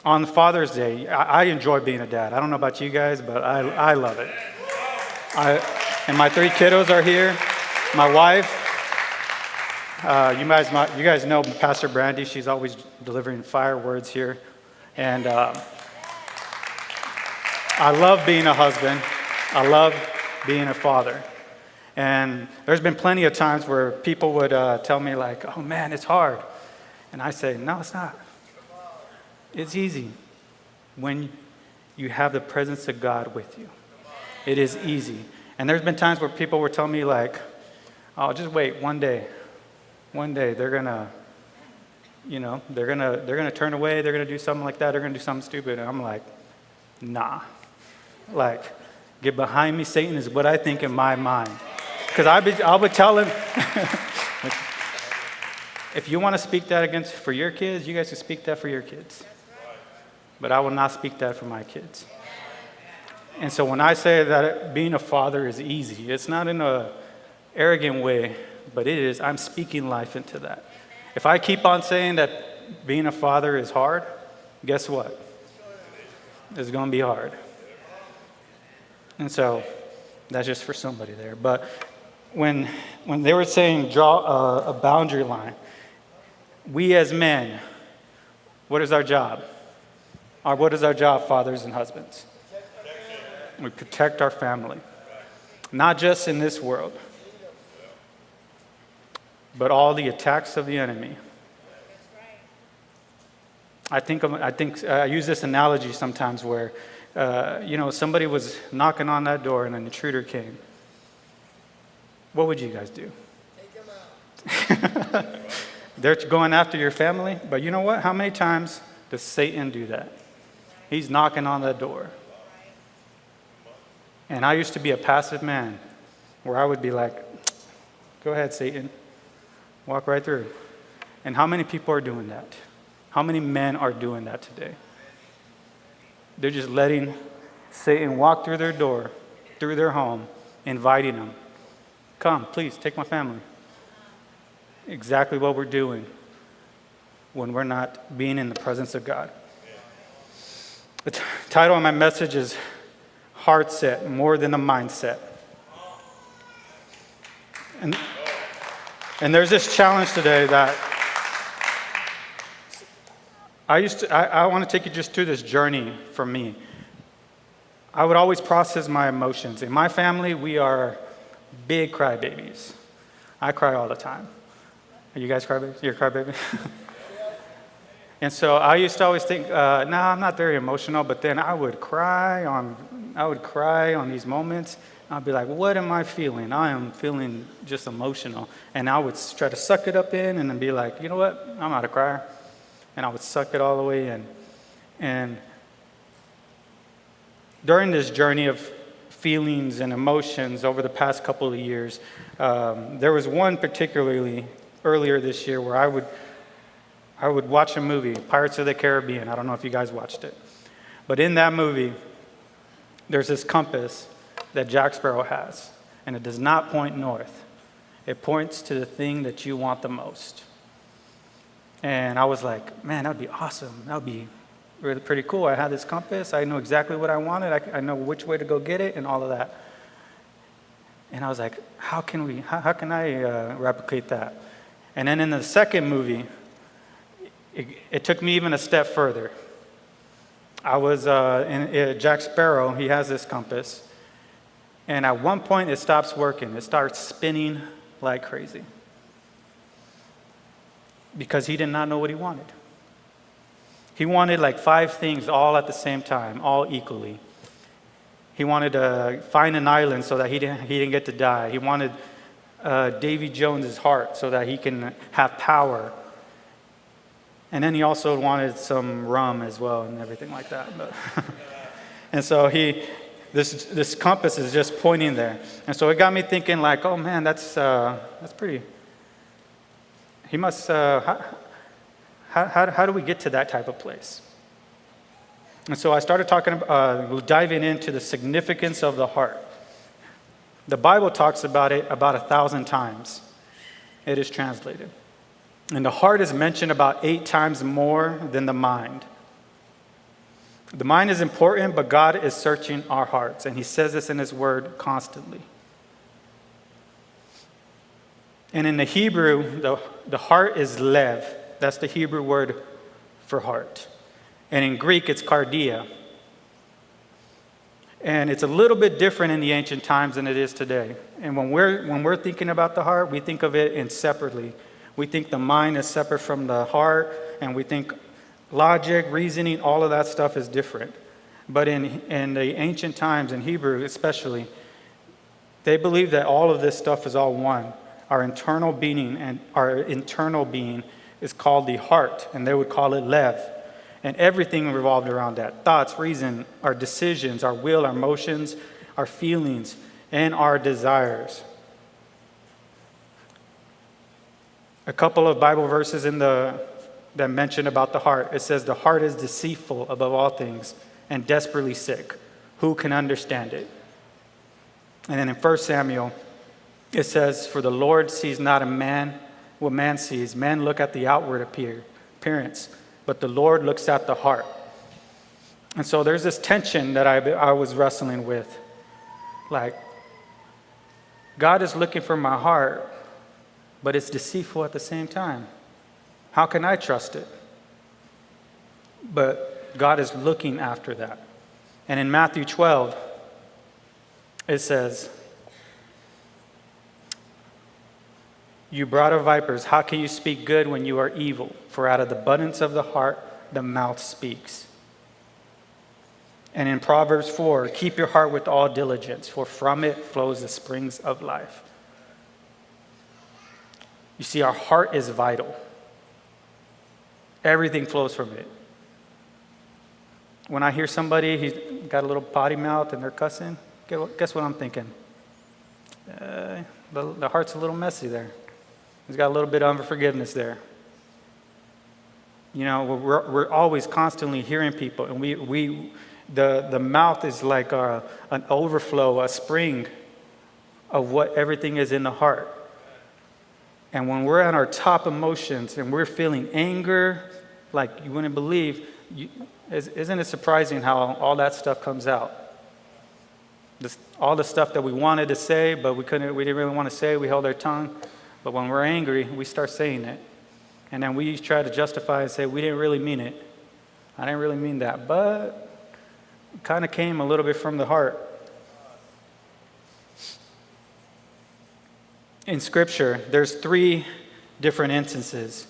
On Father's Day, I enjoy being a dad. I don't know about you guys, but I love it. And my 3 kiddos are here. My wife, you guys know Pastor Brandy. She's always delivering fire words here. And I love being a husband. I love being a father. And there's been plenty of times where people would tell me like, oh man, it's hard. And I say, no, it's not. It's easy when you have the presence of God with you. It is easy. And there's been times where people were telling me like, oh, just wait one day. One day they're gonna turn away, they're gonna do something like that, they're gonna do something stupid. And I'm like, nah. Like, get behind me, Satan, is what I think in my mind. Because I would tell him, if you want to speak that for your kids, you guys can speak that for your kids. But I will not speak that for my kids. And so when I say that being a father is easy, it's not in an arrogant way, but it is. I'm speaking life into that. If I keep on saying that being a father is hard, guess what? It's going to be hard. And so that's just for somebody there. But when they were saying draw a boundary line, we as men, what is our job? What is our job, fathers and husbands? We protect our family. Not just in this world, but all the attacks of the enemy. I use this analogy sometimes where, somebody was knocking on that door and an intruder came. What would you guys do? Take them out. They're going after your family, but you know what? How many times does Satan do that? He's knocking on that door. And I used to be a passive man where I would be like, go ahead, Satan. Walk right through. And how many people are doing that? How many men are doing that today? They're just letting Satan walk through their door, through their home, inviting them. Come, please, take my family. Exactly what we're doing when we're not being in the presence of God. The title of my message is Heartset, More Than a Mindset. And there's this challenge today that I want to take you just through this journey for me. I would always process my emotions. In my family, we are big crybabies. I cry all the time. Are you guys crybabies? You're a crybaby? And so I used to always think, I'm not very emotional, but then I would cry on these moments. I'd be like, what am I feeling? I am feeling just emotional. And I would try to suck it up in and then be like, you know what? I'm not a crier. And I would suck it all the way in. And during this journey of feelings and emotions over the past couple of years, there was one particularly earlier this year where I would watch a movie, Pirates of the Caribbean. I don't know if you guys watched it. But in that movie, there's this compass that Jack Sparrow has, and it does not point north. It points to the thing that you want the most. And I was like, man, that would be awesome. That would be really pretty cool. I had this compass. I know exactly what I wanted. I know which way to go get it and all of that. And I was like, how can I replicate that? And then in the second movie, it took me even a step further. I was in Jack Sparrow. He has this compass. And at one point, it stops working. It starts spinning like crazy. Because he did not know what he wanted. He wanted like 5 things all at the same time, all equally. He wanted to find an island so that he didn't get to die. He wanted Davy Jones's heart so that he can have power. And then he also wanted some rum as well and everything like that. But and so this compass is just pointing there. And so it got me thinking like, oh man, that's pretty. He must. How do we get to that type of place? And so I started diving into the significance of the heart. The Bible talks about it about 1,000 times. It is translated. And the heart is mentioned about 8 times more than the mind. The mind is important, but God is searching our hearts, and he says this in his word constantly. And in the Hebrew, the heart is lev. That's the Hebrew word for heart. And in Greek, it's cardia. And it's a little bit different in the ancient times than it is today. And when we're thinking about the heart, we think of it in separately. We think the mind is separate from the heart, and we think logic, reasoning, all of that stuff is different. But in the ancient times, in Hebrew especially, they believe that all of this stuff is all one. Our internal being is called the heart, and they would call it lev. And everything revolved around that. Thoughts, reason, our decisions, our will, our emotions, our feelings, and our desires. A couple of Bible verses that mention about the heart. It says, the heart is deceitful above all things and desperately sick. Who can understand it? And then in 1 Samuel, it says, for the Lord sees not a man what man sees. Men look at the outward appearance, but the Lord looks at the heart. And so there's this tension that I was wrestling with. Like, God is looking for my heart, but it's deceitful at the same time. How can I trust it? But God is looking after that. And in Matthew 12, it says, you brought of vipers, how can you speak good when you are evil? For out of the abundance of the heart, the mouth speaks. And in Proverbs 4, keep your heart with all diligence, for from it flows the springs of life. You see, our heart is vital. Everything flows from it. When I hear somebody, he's got a little potty mouth and they're cussing, guess what I'm thinking? The heart's a little messy there. He's got a little bit of unforgiveness there. You know, we're always constantly hearing people, and the mouth is like an overflow, a spring of what everything is in the heart. And when we're at our top emotions and we're feeling anger, like you wouldn't believe, isn't it surprising how all that stuff comes out? All the stuff that we wanted to say, but we didn't really want to say, we held our tongue. But when we're angry, we start saying it. And then we try to justify and say, we didn't really mean it. I didn't really mean that. But it kind of came a little bit from the heart. In Scripture, there's 3 different instances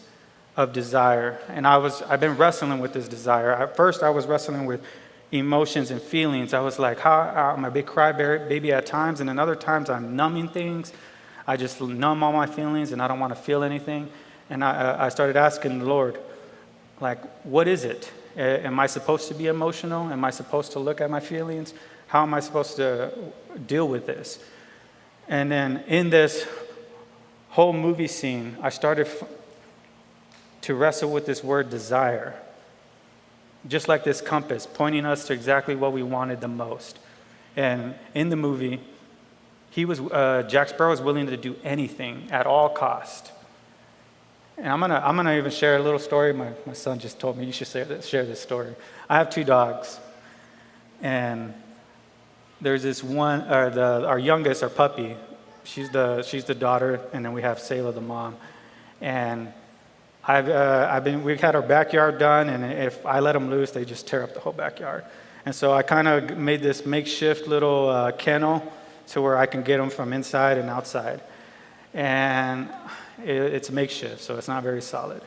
of desire. And I've been wrestling with this desire. At first, I was wrestling with emotions and feelings. I was like, how I'm a big crybaby at times, and then other times I'm numbing things. I just numb all my feelings and I don't want to feel anything. And I started asking the Lord, like, what is it? Am I supposed to be emotional? Am I supposed to look at my feelings? How am I supposed to deal with this? And then in this whole movie scene, I started to wrestle with this word desire. Just like this compass, pointing us to exactly what we wanted the most. And in the movie, Jack Sparrow was willing to do anything at all cost. And I'm gonna even share a little story. My son just told me you should share this story. I have 2 dogs, and there's this one. Our youngest, our puppy, she's the daughter, and then we have Selah, the mom. And we've had our backyard done, and if I let them loose, they just tear up the whole backyard. And so I kind of made this makeshift little kennel to where I can get them from inside and outside. And it's makeshift, so it's not very solid.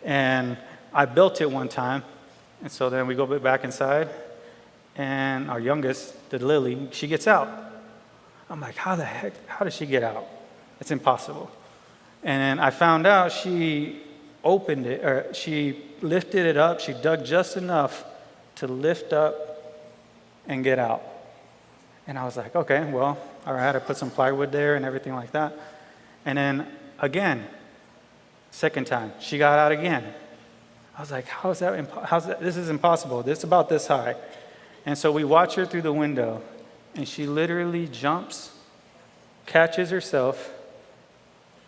And I built it one time, and so then we go back inside, and our youngest, the Lily, she gets out. I'm like, how does she get out? It's impossible. And then I found out she opened it, or she lifted it up, she dug just enough to lift up and get out. And I was like, okay, well, I had to put some plywood there and everything like that. And then again, second time, she got out again. I was like, how's that? This is impossible. This is about this high. And so we watch her through the window, and she literally jumps, catches herself,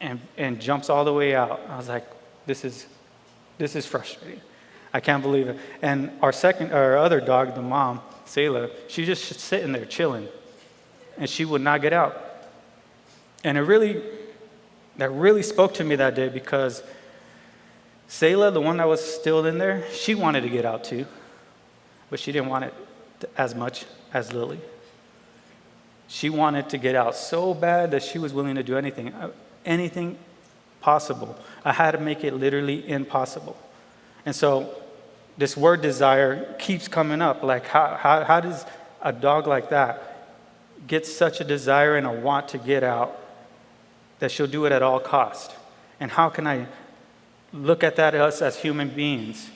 and jumps all the way out. I was like, this is frustrating. I can't believe it. And our other dog, the mom, Selah, she's just sitting there chilling, and she would not get out. And that really spoke to me that day, because Selah, the one that was still in there, she wanted to get out too, but she didn't want it as much as Lily. She wanted to get out so bad that she was willing to do anything possible. I had to make it literally impossible. And so this word desire keeps coming up. Like, how does a dog like that get such a desire and a want to get out that she'll do it at all cost? And how can I look at that us as human beings?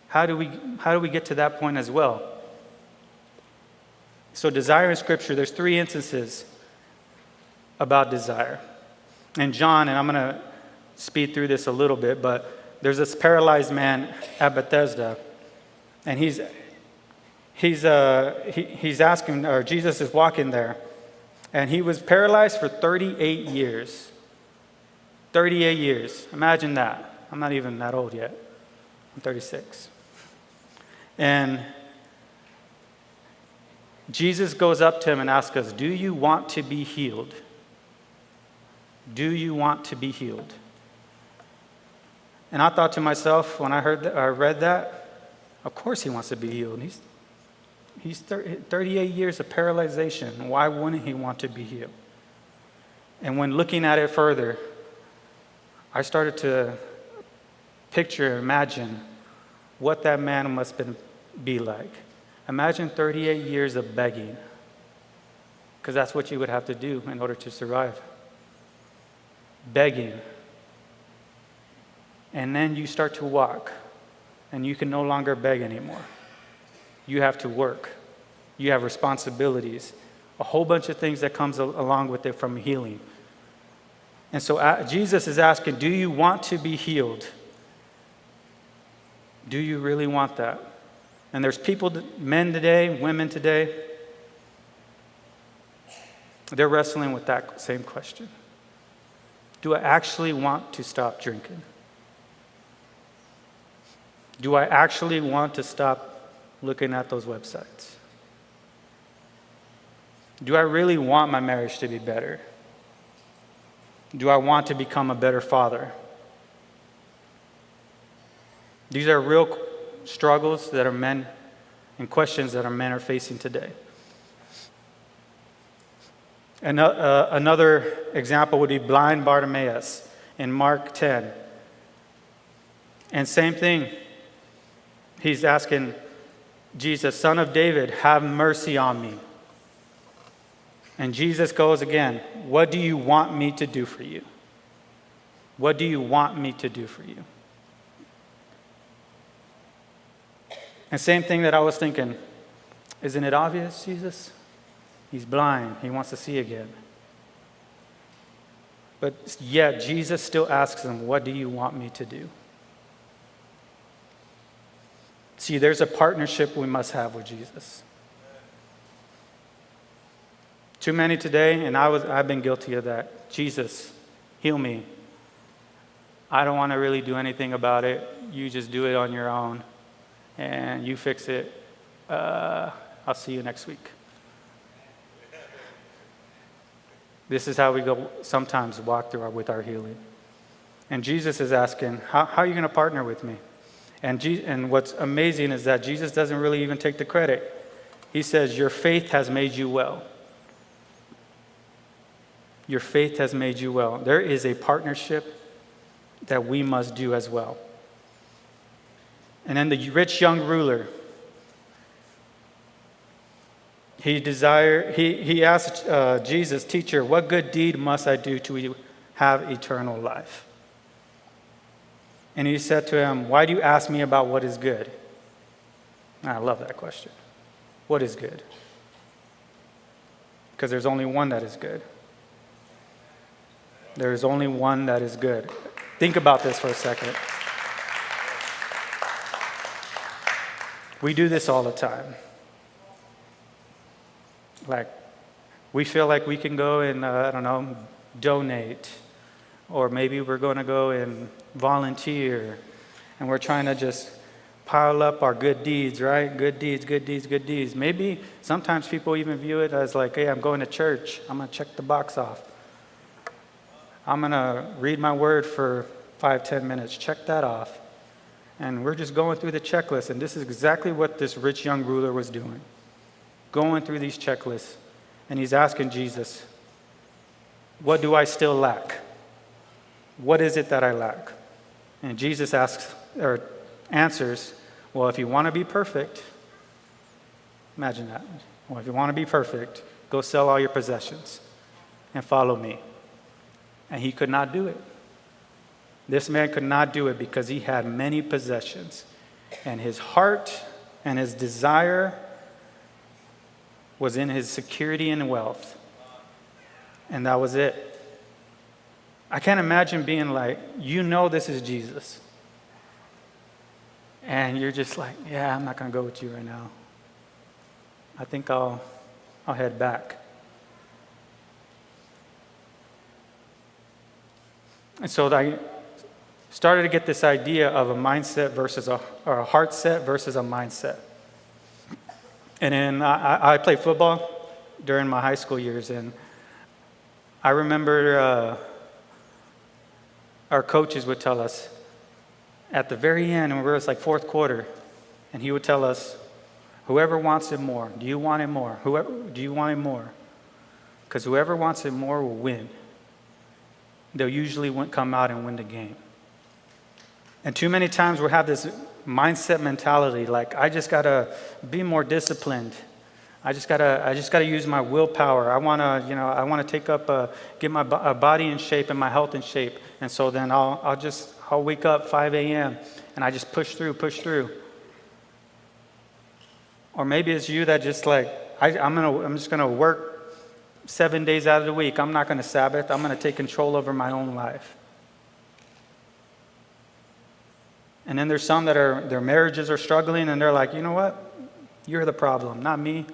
How do we get to that point as well? So desire in Scripture, there's 3 instances about desire. And John, and I'm going to speed through this a little bit, but there's this paralyzed man at Bethesda, and he's asking, or Jesus is walking there, and he was paralyzed for 38 years. 38 years. Imagine that. I'm not even that old yet. I'm 36. And Jesus goes up to him and asks us, do you want to be healed? Do you want to be healed? And I thought to myself, when I read that, of course he wants to be healed. He's 38 years of paralyzation. Why wouldn't he want to be healed? And when looking at it further, I started to picture, imagine what that man must be like. Imagine 38 years of begging, because that's what you would have to do in order to survive. Begging. And then you start to walk, and you can no longer beg anymore. You have to work. You have responsibilities. A whole bunch of things that comes along with it from healing. And so Jesus is asking, do you want to be healed? Do you really want that? And there's people, men today, women today, they're wrestling with that same question. Do I actually want to stop drinking? Do I actually want to stop looking at those websites? Do I really want my marriage to be better? Do I want to become a better father? These are real struggles that are men and questions that our men are facing today. And another example would be blind Bartimaeus in Mark 10. And same thing. He's asking Jesus, Son of David, have mercy on me. And Jesus goes again, what do you want me to do for you? What do you want me to do for you? And same thing that I was thinking, isn't it obvious, Jesus? He's blind. He wants to see again. But yet, Jesus still asks him, what do you want me to do? See, there's a partnership we must have with Jesus. Too many today, and I've been guilty of that. Jesus, heal me. I don't want to really do anything about it. You just do it on your own. And you fix it. I'll see you next week. This is how we go sometimes walk through with our healing. And Jesus is asking, how are you going to partner with me? And what's amazing is that Jesus doesn't really even take the credit. He says, your faith has made you well. Your faith has made you well. There is a partnership that we must do as well. And then the rich young ruler, he asked Jesus, teacher, what good deed must I do to have eternal life? And he said to him, why do you ask me about what is good? I love that question. What is good? Because there's only one that is good. There is only one that is good. Think about this for a second. We do this all the time. Like, we feel like we can go and, donate. Or maybe we're going to go and volunteer. And we're trying to just pile up our good deeds, right? Good deeds, good deeds, good deeds. Maybe sometimes people even view it as like, hey, I'm going to church. I'm going to check the box off. I'm going to read my word for 5-10 minutes. Check that off. And we're just going through the checklist. And this is exactly what this rich young ruler was doing. Going through these checklists. And he's asking Jesus, what do I still lack? What is it that I lack? And Jesus asks, or answers, well, if you want to be perfect, imagine that. Well, if you want to be perfect, go sell all your possessions and follow me. And he could not do it. This man could not do it because he had many possessions. And his heart and his desire was in his security and wealth. And that was it. I can't imagine being like, this is Jesus. And you're just like, yeah, I'm not going to go with you right now. I think I'll head back. And so I started to get this idea of a mindset versus or a heart set versus a mindset. And then I played football during my high school years, and I remember our coaches would tell us at the very end, when it was like fourth quarter, and he would tell us, whoever wants it more, do you want it more? Do you want it more? Because whoever wants it more will win. They'll usually come out and win the game. And too many times we have this mindset mentality, like I just gotta be more disciplined. I just gotta use my willpower. I wanna take up, get my body in shape and my health in shape. And so then I'll wake up 5 a.m. and I just push through. Or maybe it's you that just like I'm just gonna work 7 days out of the week. I'm not gonna Sabbath. I'm gonna take control over my own life. And then there's some that their marriages are struggling, and they're like, you know what? You're the problem, not me.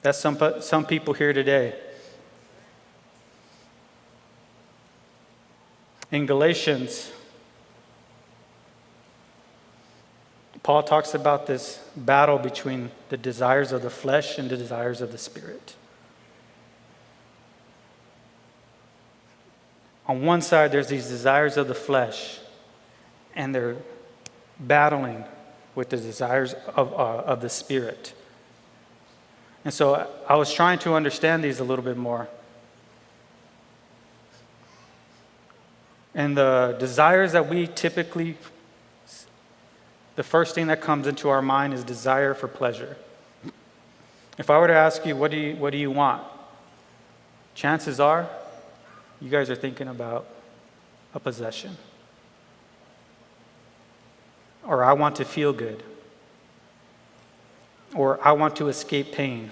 That's some people here today. In Galatians, Paul talks about this battle between the desires of the flesh and the desires of the spirit. On one side, there's these desires of the flesh, and they're battling with the desires of the spirit. And so I was trying to understand these a little bit more. And the desires that we typically, the first thing that comes into our mind is desire for pleasure. If I were to ask you, what do you want? Chances are, you guys are thinking about a possession. Or I want to feel good. Or I want to escape pain.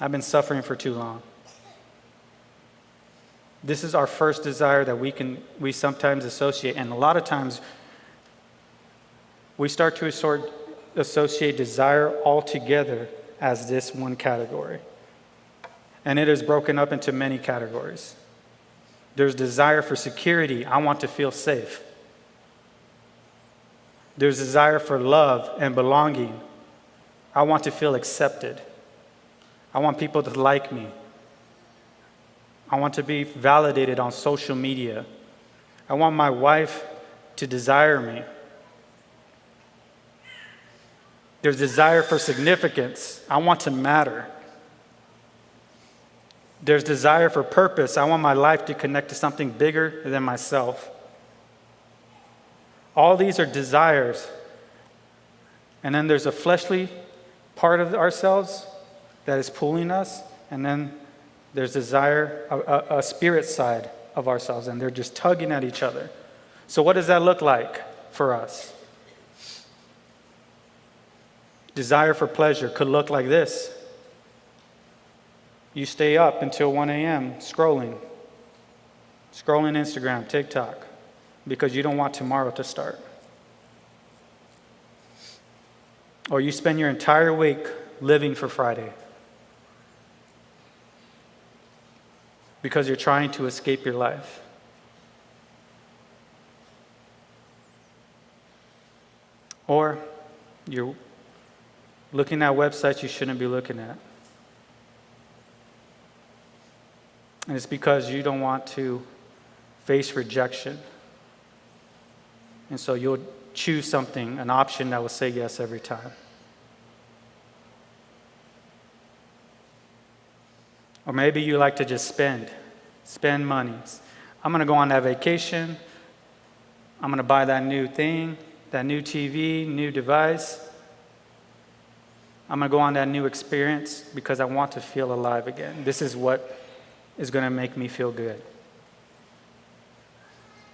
I've been suffering for too long. This is our first desire that we sometimes associate. And a lot of times, we start to associate desire altogether as this one category. And it is broken up into many categories. There's desire for security. I want to feel safe. There's desire for love and belonging. I want to feel accepted. I want people to like me. I want to be validated on social media. I want my wife to desire me. There's desire for significance. I want to matter. There's desire for purpose. I want my life to connect to something bigger than myself. All these are desires. And then there's a fleshly part of ourselves that is pulling us. And then there's desire, a spirit side of ourselves. And they're just tugging at each other. So what does that look like for us? Desire for pleasure could look like this. You stay up until 1 a.m. scrolling Instagram, TikTok, because you don't want tomorrow to start. Or you spend your entire week living for Friday because you're trying to escape your life. Or you're looking at websites you shouldn't be looking at. And it's because you don't want to face rejection. And so you'll choose something, an option that will say yes every time. Or maybe you like to just spend money. I'm going to go on that vacation. I'm going to buy that new thing, that new TV, new device. I'm going to go on that new experience because I want to feel alive again. This is what is going to make me feel good.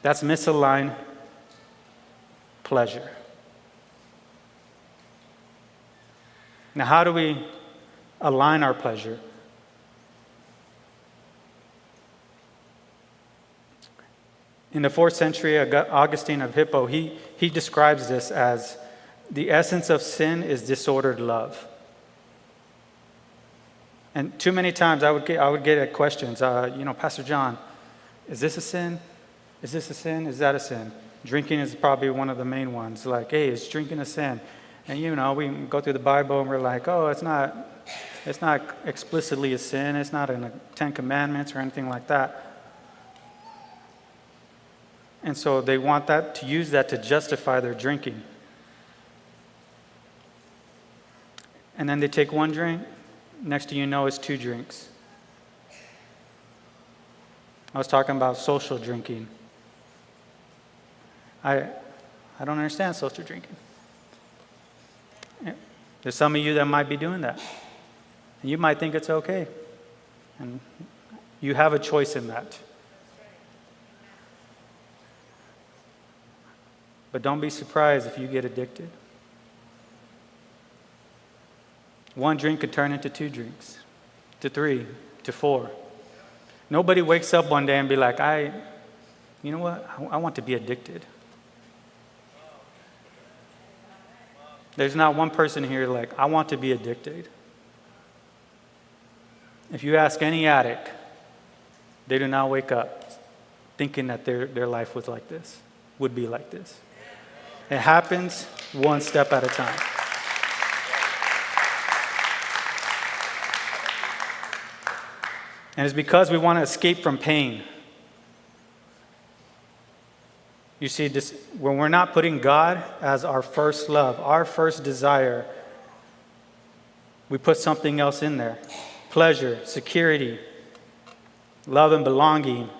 That's misaligned pleasure. Now, how do we align our pleasure? In the 4th century, Augustine of Hippo, he describes this as the essence of sin is disordered love. And too many times I would get at questions, Pastor John, is this a sin? Is this a sin? Is that a sin? Drinking is probably one of the main ones. Like, hey, is drinking a sin? And we go through the Bible and we're like, oh, it's not explicitly a sin. It's not in the 10 Commandments or anything like that. And so they want to use that to justify their drinking. And then they take one drink, next thing you know, it's 2 drinks. I was talking about social drinking. I don't understand social drinking. There's some of you that might be doing that. And you might think it's okay. And you have a choice in that. But don't be surprised if you get addicted. 1 drink could turn into 2 drinks, to 3, to 4. Nobody wakes up one day and be like, you know what? I want to be addicted. There's not one person here like, I want to be addicted. If you ask any addict, they do not wake up thinking that their life was like this, would be like this. It happens one step at a time. And it's because we want to escape from pain. You see, when we're not putting God as our first love, our first desire, we put something else in there. Pleasure, security, love and belonging,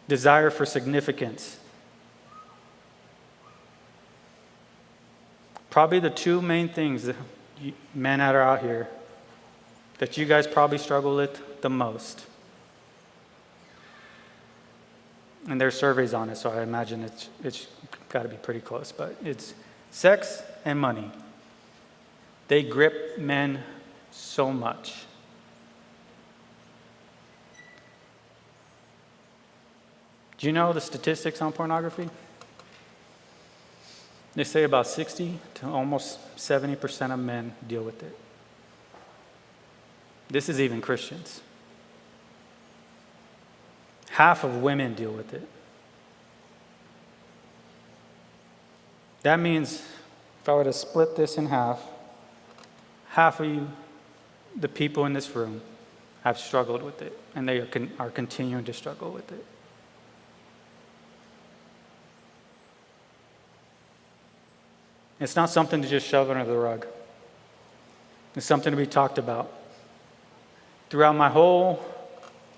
desire for significance. Probably the 2 main things that men that are out here that you guys probably struggle with the most. And there's surveys on it, so I imagine it's got to be pretty close. But it's sex and money. They grip men so much. Do you know the statistics on pornography? They say about 60 to almost 70% of men deal with it. This is even Christians. Half of women deal with it. That means if I were to split this in half of you, the people in this room, have struggled with it, and they are continuing to struggle with it. It's not something to just shove under the rug. It's something to be talked about. Throughout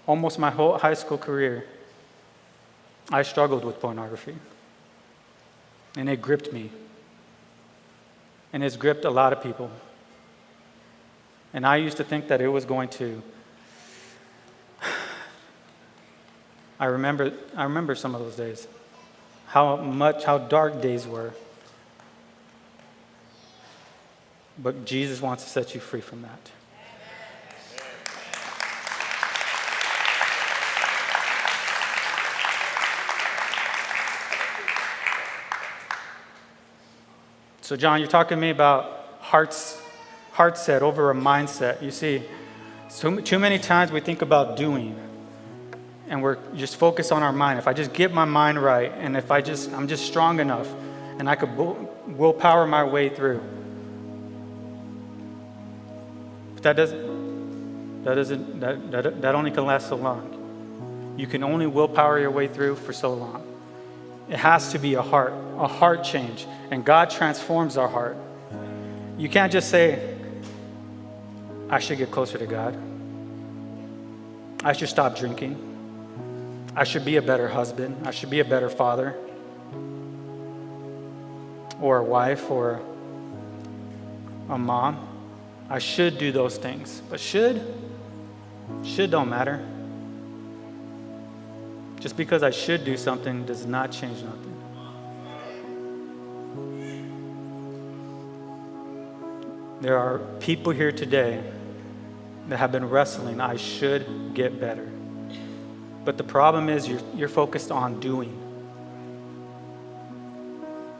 almost my whole high school career, I struggled with pornography. And it gripped me. And it's gripped a lot of people. And I used to think that it was going to... I remember some of those days. How dark days were. But Jesus wants to set you free from that. So John, you're talking to me about heartset over a mindset. You see, too many times we think about doing, and we're just focused on our mind. If I just get my mind right, and if I'm just strong enough, and I could willpower my way through. But that only can last so long. You can only willpower your way through for so long. It has to be a heart change, and God transforms our heart. You can't just say, I should get closer to God. I should stop drinking. I should be a better husband. I should be a better father, or a wife, or a mom. I should do those things. But should don't matter. Just because I should do something does not change nothing. There are people here today that have been wrestling, I should get better. But the problem is you're focused on doing.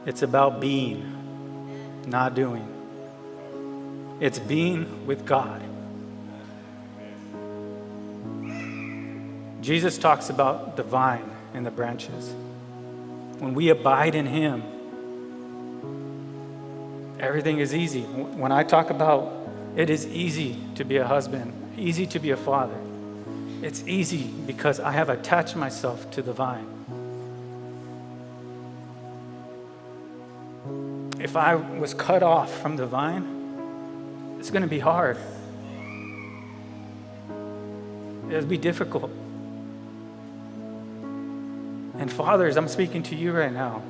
It's about being, not doing. It's being with God. Jesus talks about the vine and the branches. When we abide in Him, everything is easy. When I talk about it is easy to be a husband, easy to be a father, it's easy because I have attached myself to the vine. If I was cut off from the vine, it's going to be hard. It'll be difficult. And fathers, I'm speaking to you right now.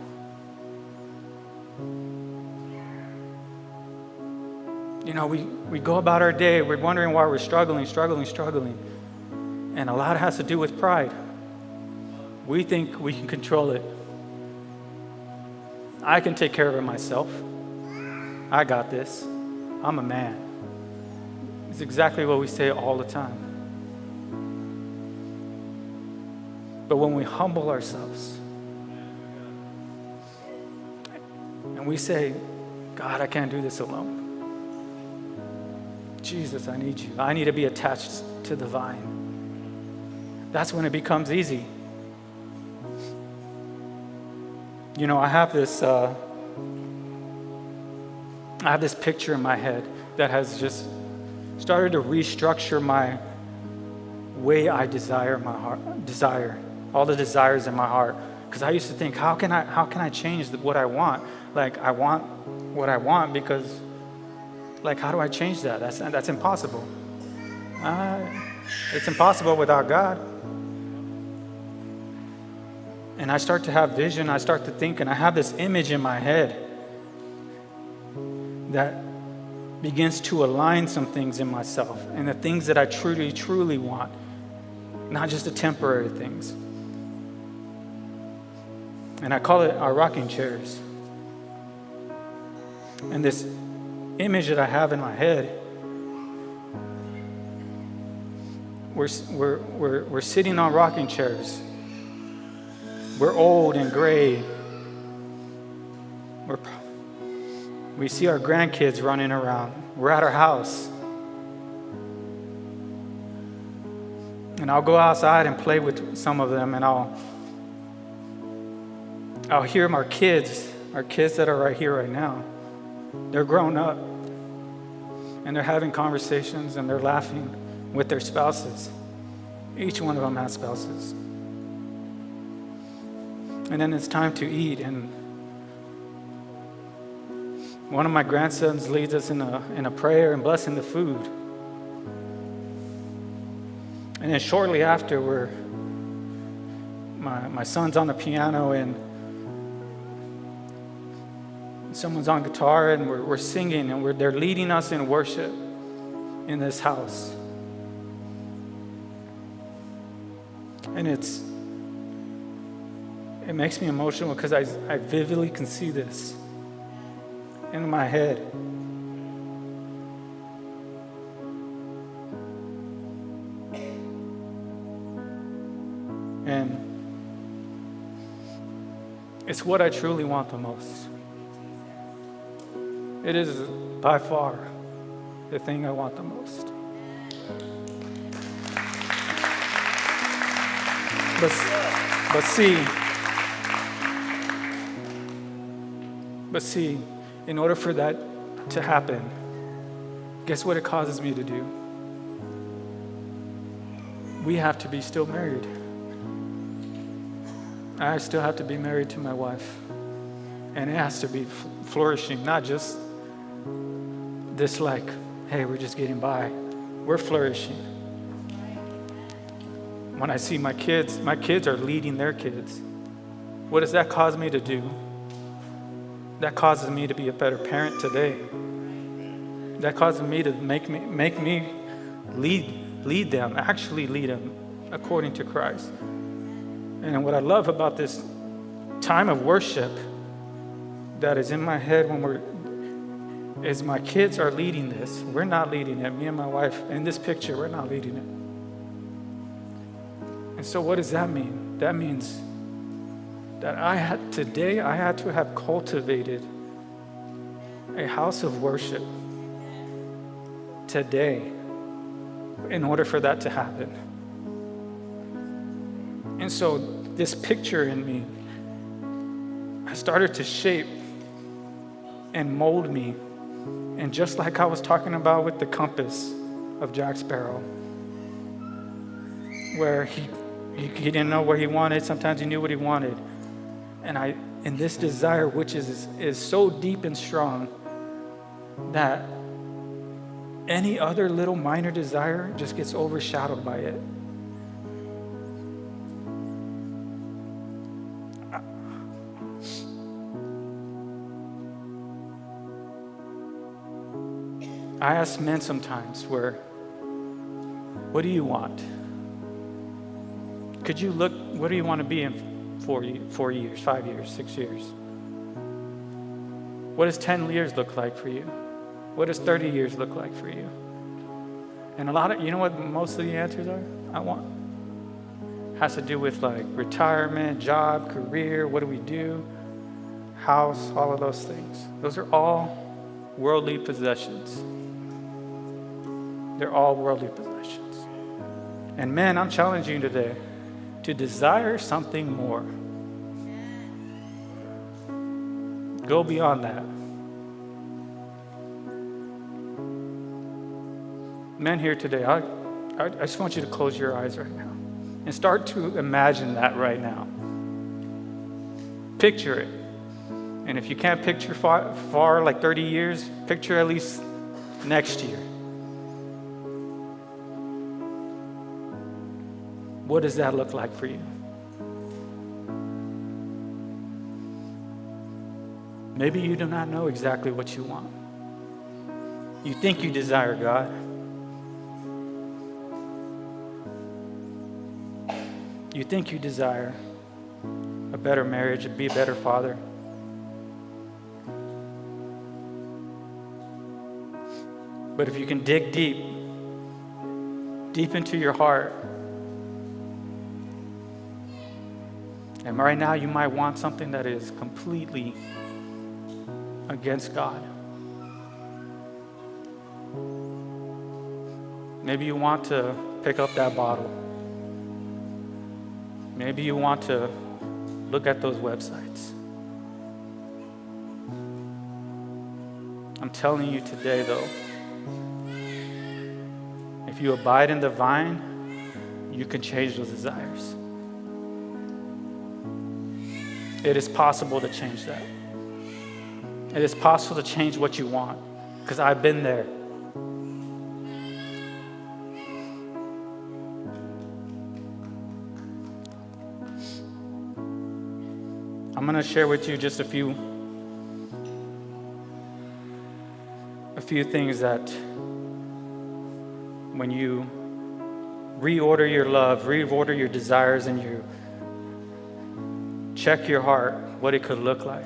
You know, we go about our day, we're wondering why we're struggling. And a lot has to do with pride. We think we can control it. I can take care of it myself. I got this. I'm a man. It's exactly what we say all the time. But when we humble ourselves and we say, God, I can't do this alone. Jesus, I need you. I need to be attached to the vine. That's when it becomes easy. You know, I have this picture in my head that has just started to restructure my way I desire all the desires in my heart. Because I used to think, how can I change what I want? Like, I want what I want because, like, how do I change that? That's impossible. It's impossible without God. And I start to have vision, I start to think, and I have this image in my head that begins to align some things in myself and the things that I truly, truly want, not just the temporary things. And I call it our rocking chairs. And this image that I have in my head, we're sitting on rocking chairs. We're old and gray. We see our grandkids running around. We're at our house. And I'll go outside and play with some of them, and I'll hear our kids that are right here right now. They're grown up, and they're having conversations, and they're laughing with their spouses. Each one of them has spouses. And then it's time to eat, and one of my grandsons leads us in a prayer and blessing the food. And then shortly after, my son's on the piano and someone's on guitar, and we're singing, and they're leading us in worship in this house. And it makes me emotional because I vividly can see this in my head. And it's what I truly want the most. It is by far the thing I want the most. But see, But see, in order for that to happen, guess what it causes me to do? We have to be still married. I still have to be married to my wife. And it has to be flourishing, not just this like, hey, we're just getting by. We're flourishing. When I see my kids are leading their kids. What does that cause me to do? That causes me to be a better parent today. That causes me to make me lead them, actually lead them according to Christ. And what I love about this time of worship that is in my head is my kids are leading this. We're not leading it. Me and my wife, in this picture, we're not leading it. And so what does that mean? That means that I had to have cultivated a house of worship today in order for that to happen. And so this picture in me has started to shape and mold me. And just like I was talking about with the compass of Jack Sparrow, where he didn't know what he wanted, sometimes he knew what he wanted. And this desire, which is so deep and strong, that any other little minor desire just gets overshadowed by it. I ask men sometimes what do you want? Could you look, what do you want to be in 4 years, 5 years, 6 years? What does 10 years look like for you? What does 30 years look like for you? And you know what most of the answers are? Has to do with like retirement, job, career, what do we do? House, all of those things. Those are all worldly possessions. They're all worldly possessions. And men, I'm challenging you today to desire something more. Go beyond that. Men here today, I just want you to close your eyes right now and start to imagine that right now. Picture it. And if you can't picture far like 30 years, picture at least next year. What does that look like for you? Maybe you do not know exactly what you want. You think you desire God. You think you desire a better marriage, to be a better father. But if you can dig deep into your heart, and right now you might want something that is completely against God. Maybe you want to pick up that bottle. Maybe you want to look at those websites. I'm telling you today, though, if you abide in the vine, you can change those desires. It is possible to change that. It is possible to change what you want, because I've been there. I'm going to share with you just a few things that when you reorder your love, reorder your desires, and you check your heart, what it could look like.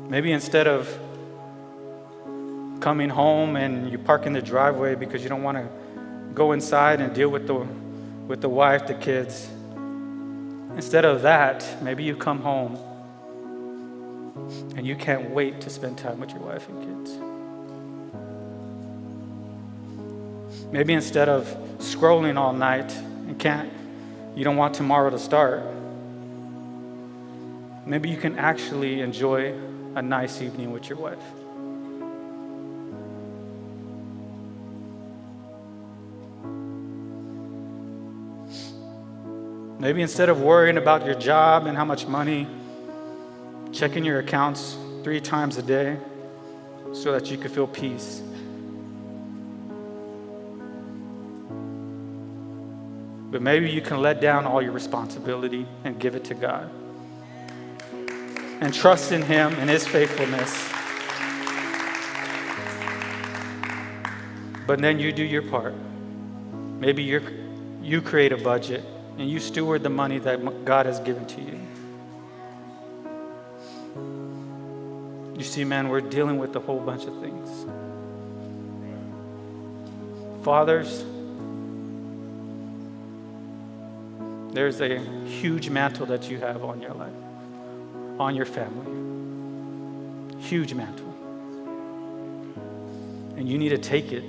Maybe instead of coming home and you park in the driveway because you don't want to go inside and deal with the wife, the kids, instead of that, maybe you come home and you can't wait to spend time with your wife and kids. Maybe instead of scrolling all night and you don't want tomorrow to start, maybe you can actually enjoy a nice evening with your wife. Maybe instead of worrying about your job and how much money, checking your accounts 3 times a day so that you can feel peace. But maybe you can let down all your responsibility and give it to God. And trust in Him and His faithfulness. But then you do your part. Maybe you create a budget and you steward the money that God has given to you. You see, man, we're dealing with a whole bunch of things. Fathers, there's a huge mantle that you have on your life, on your family. Huge mantle. And you need to take it.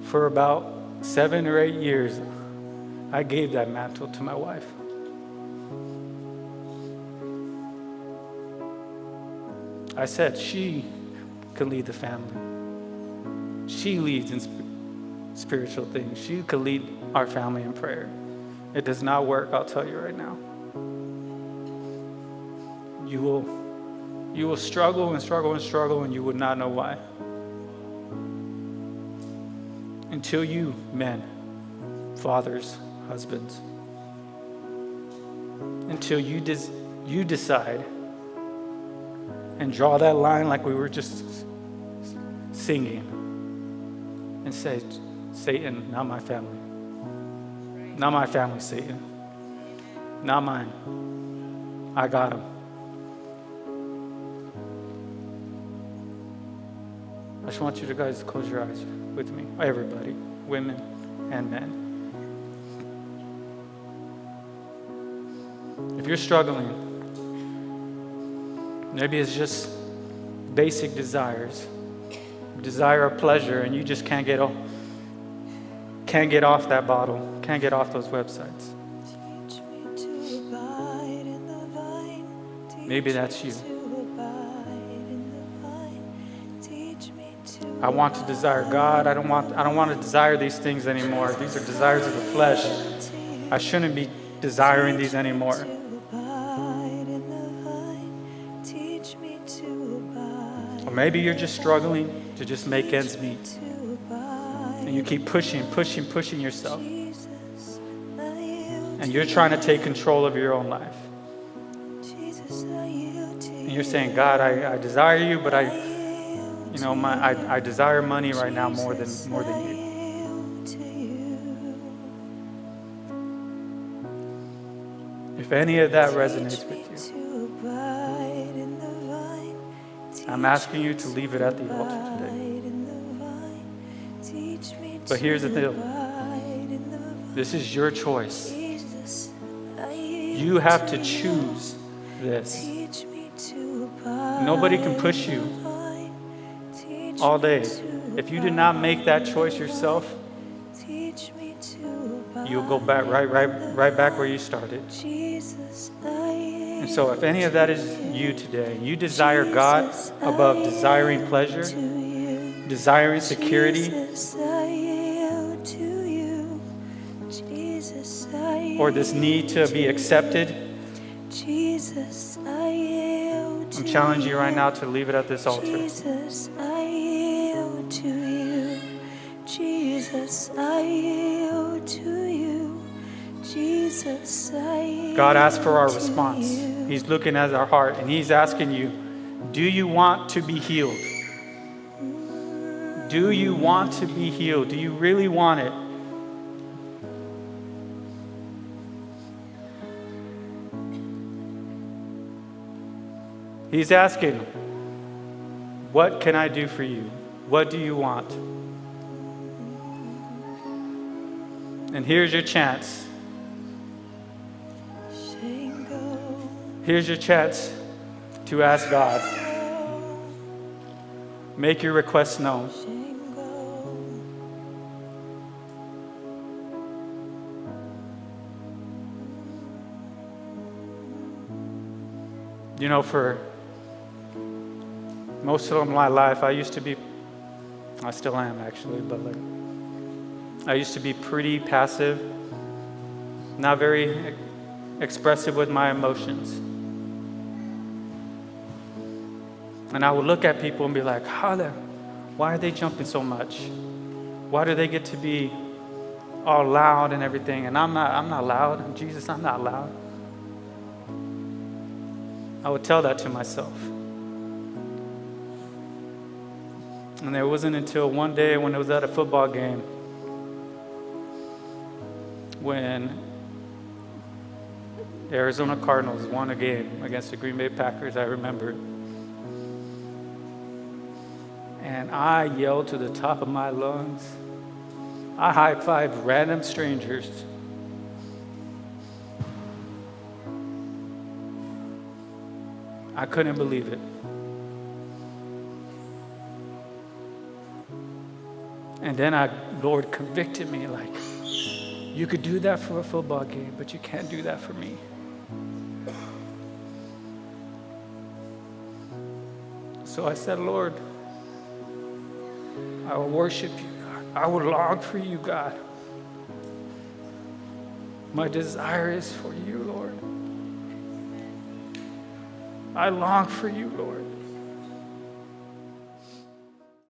For about 7 or 8 years, I gave that mantle to my wife. I said she could lead the family. She leads in spiritual things. She could lead our family in prayer. It does not work, I'll tell you right now. You will struggle and struggle and struggle, and you would not know why. Until you, men, fathers, husbands, until you decide and draw that line like we were just singing and say, Satan, not my family. Not my family, Satan. Not mine. I got him. I just want you to guys close your eyes with me. Everybody, women and men. If you're struggling, maybe it's just basic desires, desire of pleasure, and you just can't get off that bottle, can't get off those websites. Maybe that's you. I want to desire God. I don't want to desire these things anymore. These are desires of the flesh. I shouldn't be desiring these anymore. Or maybe you're just struggling to just make ends meet. And you keep pushing yourself. And you're trying to take control of your own life. And you're saying, God, I desire you, but I desire money right now more than you. If any of that resonates with you, I'm asking you to leave it at the altar today. But here's the deal. This is your choice. You have to choose this. Nobody can push you all day. If you did not make that choice yourself, you'll go back right back where you started. And so if any of that is you today, you desire God above desiring pleasure, desiring security, or this need to be accepted, I'm challenging you right now to leave it at this altar. Jesus, I yield to you. Jesus, I yield to you. Jesus, I yield. God asks for our response. He's looking at our heart and He's asking you, do you want to be healed? Do you want to be healed? Do you really want it? He's asking, what can I do for you? What do you want? And here's your chance. Here's your chance to ask God. Make your requests known. For most of my life, I still am actually, but I used to be pretty passive, not very expressive with my emotions. And I would look at people and be like, why are they jumping so much? Why do they get to be all loud and everything? And I'm not loud. Jesus, I'm not loud. I would tell that to myself. And it wasn't until one day when it was at a football game when the Arizona Cardinals won a game against the Green Bay Packers, I remember. And I yelled to the top of my lungs. I high-fived random strangers. I couldn't believe it. And then Lord convicted me like, you could do that for a football game, but you can't do that for me. So I said, Lord, I will worship you, God. I will long for you, God. My desire is for you, Lord. I long for you, Lord.